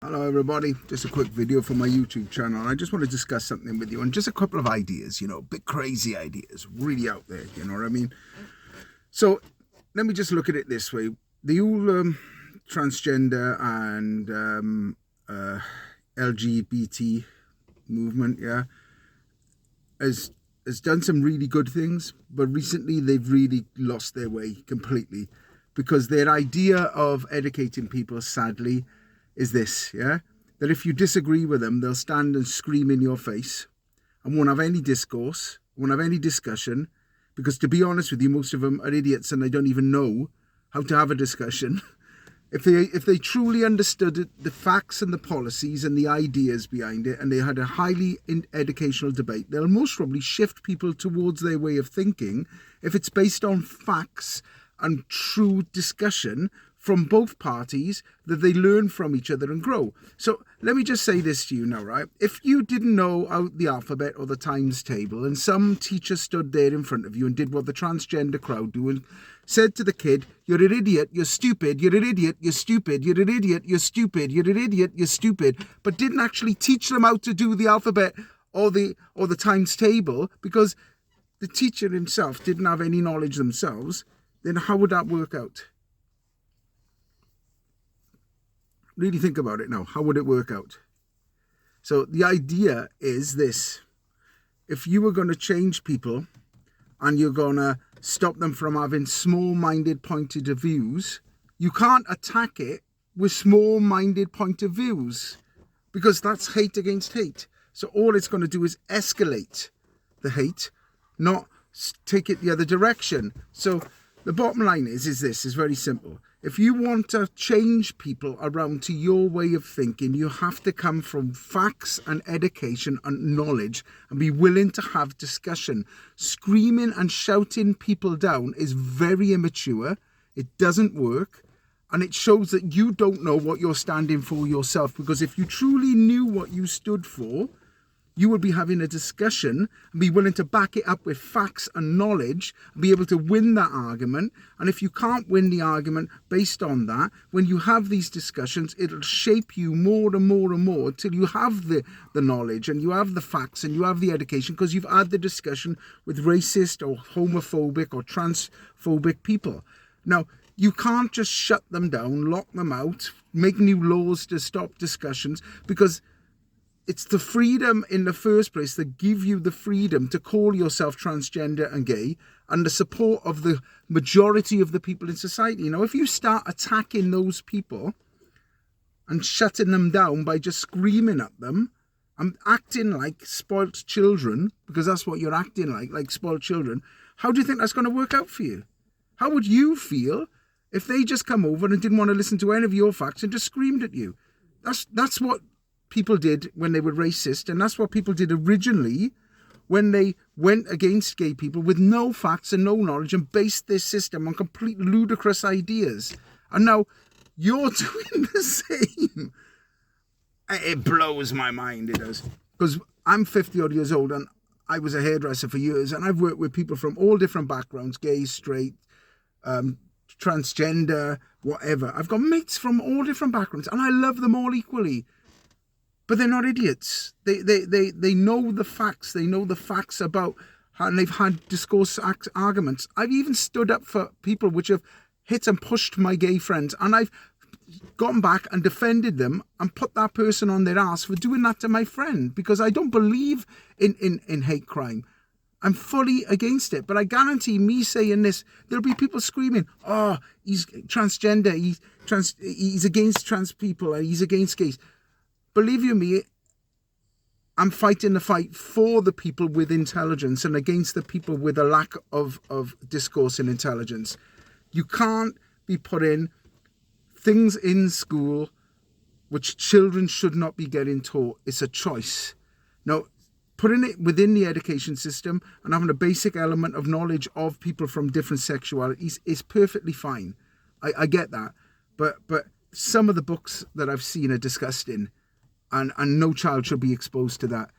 Hello everybody, just a quick video for my YouTube channel. I just want to discuss something with you and just a couple of ideas, bit crazy ideas, really out there, you know what I mean? So let me just look at it this way. The whole transgender and LGBT movement, has done some really good things, but recently they've really lost their way completely, because their idea of educating people, sadly, is this, that if you disagree with them, they'll stand and scream in your face and won't have any discourse, won't have any discussion, because to be honest with you, most of them are idiots and they don't even know how to have a discussion. If they truly understood it, the facts and the policies and the ideas behind it, and they had a highly educational debate, they'll most probably shift people towards their way of thinking if it's based on facts and true discussion from both parties, that they learn from each other and grow. So let me just say this to you now, right? If you didn't know the alphabet or the times table, and some teacher stood there in front of you and did what the transgender crowd do and said to the kid, "You're an idiot, you're stupid, you're an idiot, you're stupid, you're an idiot, you're stupid, you're an idiot, you're stupid," but didn't actually teach them how to do the alphabet or the times table, because the teacher himself didn't have any knowledge themselves, then how would that work out? Really think about it now. How would it work out? So the idea is this: if you were going to change people and you're going to stop them from having small-minded pointed of views, you can't attack it with small-minded point of views, because that's hate against hate. So all it's going to do is escalate the hate, not take it the other direction. So the bottom line is this, is very simple. If you want to change people around to your way of thinking, you have to come from facts and education and knowledge and be willing to have discussion. Screaming and shouting people down is very immature. It doesn't work. And it shows that you don't know what you're standing for yourself. Because if you truly knew what you stood for, you would be having a discussion and be willing to back it up with facts and knowledge and be able to win that argument. And if you can't win the argument based on that, when you have these discussions, it'll shape you more and more and more till you have the knowledge and you have the facts and you have the education, because you've had the discussion with racist or homophobic or transphobic people. Now, you can't just shut them down, lock them out, make new laws to stop discussions, because it's the freedom in the first place that give you the freedom to call yourself transgender and gay, and the support of the majority of the people in society. If you start attacking those people and shutting them down by just screaming at them and acting like spoilt children, because that's what you're acting like spoilt children, how do you think that's going to work out for you? How would you feel if they just come over and didn't want to listen to any of your facts and just screamed at you? That's what people did when they were racist, and that's what people did originally when they went against gay people with no facts and no knowledge and based their system on complete ludicrous ideas. And now you're doing the same. It blows my mind, it does. Because I'm 50 odd years old and I was a hairdresser for years, and I've worked with people from all different backgrounds, gay, straight, transgender, whatever. I've got mates from all different backgrounds and I love them all equally. But they're not idiots. They know the facts. They know the facts about, and they've had discourse arguments. I've even stood up for people which have hit and pushed my gay friends, and I've gotten back and defended them and put that person on their ass for doing that to my friend, because I don't believe in hate crime. I'm fully against it. But I guarantee, me saying this, there'll be people screaming, "Oh, he's transgender. He's against trans people. He's against gays." Believe you me, I'm fighting the fight for the people with intelligence and against the people with a lack of discourse and intelligence. You can't be putting things in school which children should not be getting taught. It's a choice. Now, putting it within the education system and having a basic element of knowledge of people from different sexualities is perfectly fine. I get that. But some of the books that I've seen are disgusting. And no child should be exposed to that.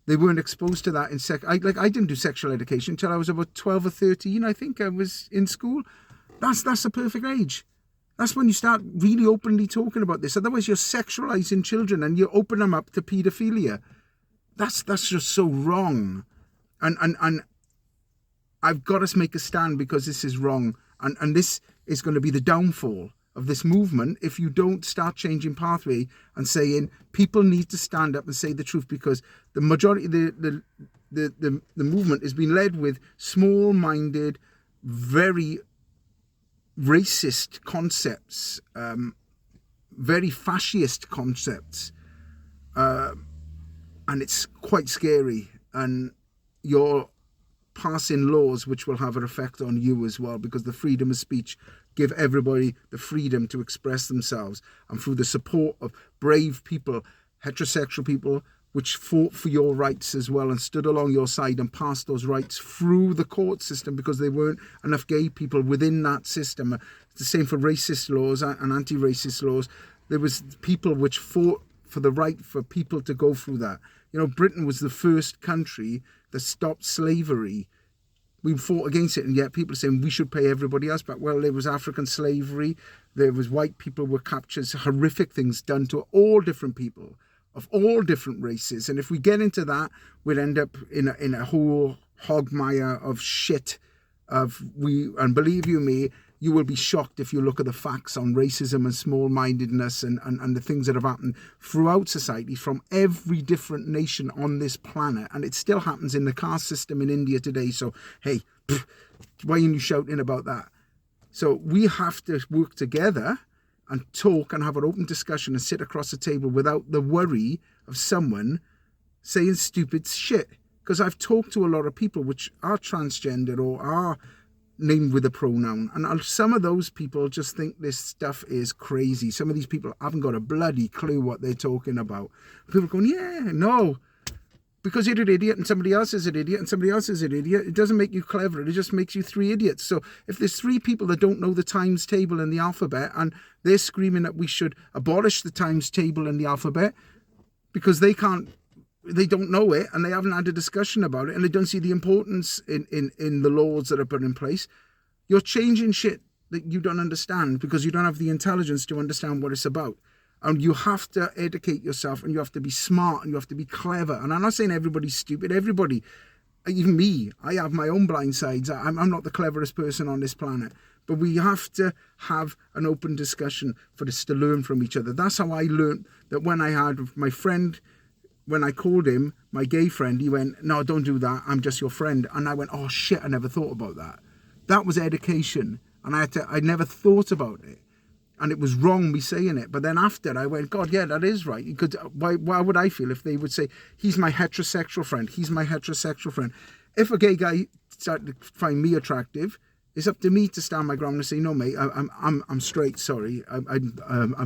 They weren't exposed to that in I didn't do sexual education until I was about 12 or 13. I think I was in school. That's the perfect age. That's when you start really openly talking about this. Otherwise, you're sexualizing children and you open them up to paedophilia. That's just so wrong. And I've got to make a stand because this is wrong. And this is going to be the downfall of this movement if you don't start changing pathway and saying people need to stand up and say the truth, because the majority, the movement has been led with small-minded, very racist concepts, very fascist concepts, and it's quite scary. And you're passing laws which will have an effect on you as well, because the freedom of speech give everybody the freedom to express themselves, and through the support of brave people, heterosexual people, which fought for your rights as well and stood along your side and passed those rights through the court system, because there weren't enough gay people within that system. It's the same for racist laws and anti-racist laws. There was people which fought for the right for people to go through that. You know, Britain was the first country that stopped slavery. We fought against it, and yet people are saying we should pay everybody else back. Well, there was African slavery, there was white people were captured, horrific things done to all different people of all different races. And if we get into that, we'd end up in a whole hogmire of shit. And believe you me, you will be shocked if you look at the facts on racism and small-mindedness and the things that have happened throughout society from every different nation on this planet. And it still happens in the caste system in India today. So, hey, why are you shouting about that? So we have to work together and talk and have an open discussion and sit across the table without the worry of someone saying stupid shit. Because I've talked to a lot of people which are transgender or are named with a pronoun, and some of those people just think this stuff is crazy. Some of these people haven't got a bloody clue what they're talking about. People are going, yeah, no, because you're an idiot and somebody else is an idiot and somebody else is an idiot. It doesn't make you clever. It just makes you three idiots. So if there's three people that don't know the times table in the alphabet and they're screaming that we should abolish the times table in the alphabet because they don't know it and they haven't had a discussion about it and they don't see the importance in the laws that are put in place, you're changing shit that you don't understand because you don't have the intelligence to understand what it's about. And you have to educate yourself, and you have to be smart, and you have to be clever. And I'm not saying everybody's stupid. Everybody, even me, I have my own blind sides. I'm not the cleverest person on this planet. But we have to have an open discussion for us to learn from each other. That's how I learned that when I had my friend, when I called him, my gay friend, he went, no, don't do that. I'm just your friend. And I went, oh, shit, I never thought about that. That was education. And I never thought about it. And it was wrong me saying it. But then after I went, God, yeah, that is right. Why would I feel if they would say, he's my heterosexual friend. He's my heterosexual friend. If a gay guy started to find me attractive, it's up to me to stand my ground and say, no, mate, I'm straight. Sorry. I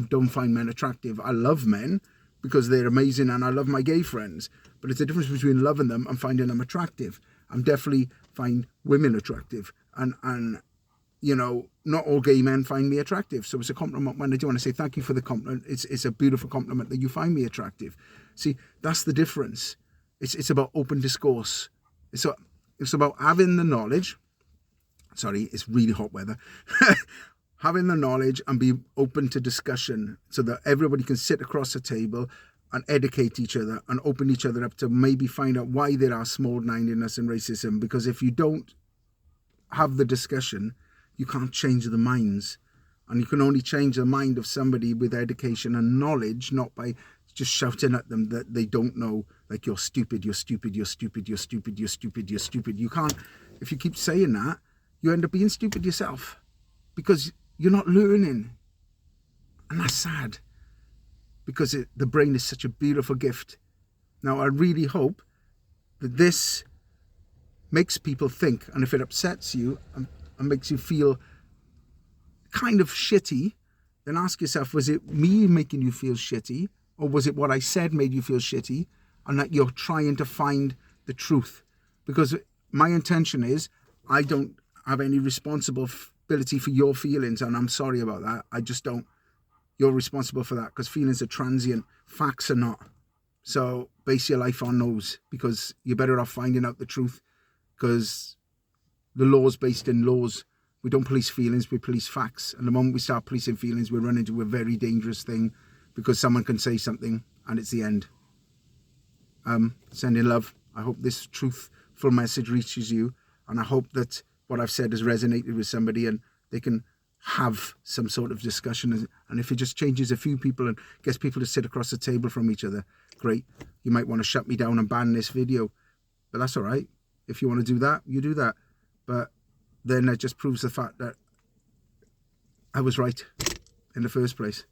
don't find men attractive. I love men because they're amazing and I love my gay friends. But it's a difference between loving them and finding them attractive. I'm definitely find women attractive. And you know, not all gay men find me attractive. So it's a compliment when I do want to say thank you for the compliment. It's a beautiful compliment that you find me attractive. See, that's the difference. It's about open discourse. It's about having the knowledge. Sorry, it's really hot weather. Having the knowledge and be open to discussion so that everybody can sit across the table and educate each other and open each other up to maybe find out why there are small-mindedness and racism. Because if you don't have the discussion, you can't change the minds. And you can only change the mind of somebody with education and knowledge, not by just shouting at them that they don't know, like, you're stupid, you're stupid, you're stupid, you're stupid, you're stupid, you're stupid. You can't, if you keep saying that, you end up being stupid yourself because you're not learning. And that's sad because the brain is such a beautiful gift. Now, I really hope that this makes people think, and if it upsets you and makes you feel kind of shitty, then ask yourself, was it me making you feel shitty, or was it what I said made you feel shitty, and that you're trying to find the truth? Because my intention is, I don't have any responsibility for your feelings, and I'm sorry about that. I just don't. You're responsible for that, because feelings are transient, facts are not. So base your life on those, because you're better off finding out the truth, because the law's based in laws. We don't police feelings, we police facts. And the moment we start policing feelings, we run into a very dangerous thing, because someone can say something and it's the end. Sending love. I hope this truthful message reaches you, and I hope that what I've said has resonated with somebody and they can have some sort of discussion. And if it just changes a few people and gets people to sit across the table from each other, great. You might want to shut me down and ban this video, but that's all right. If you want to do that, you do that. But then that just proves the fact that I was right in the first place.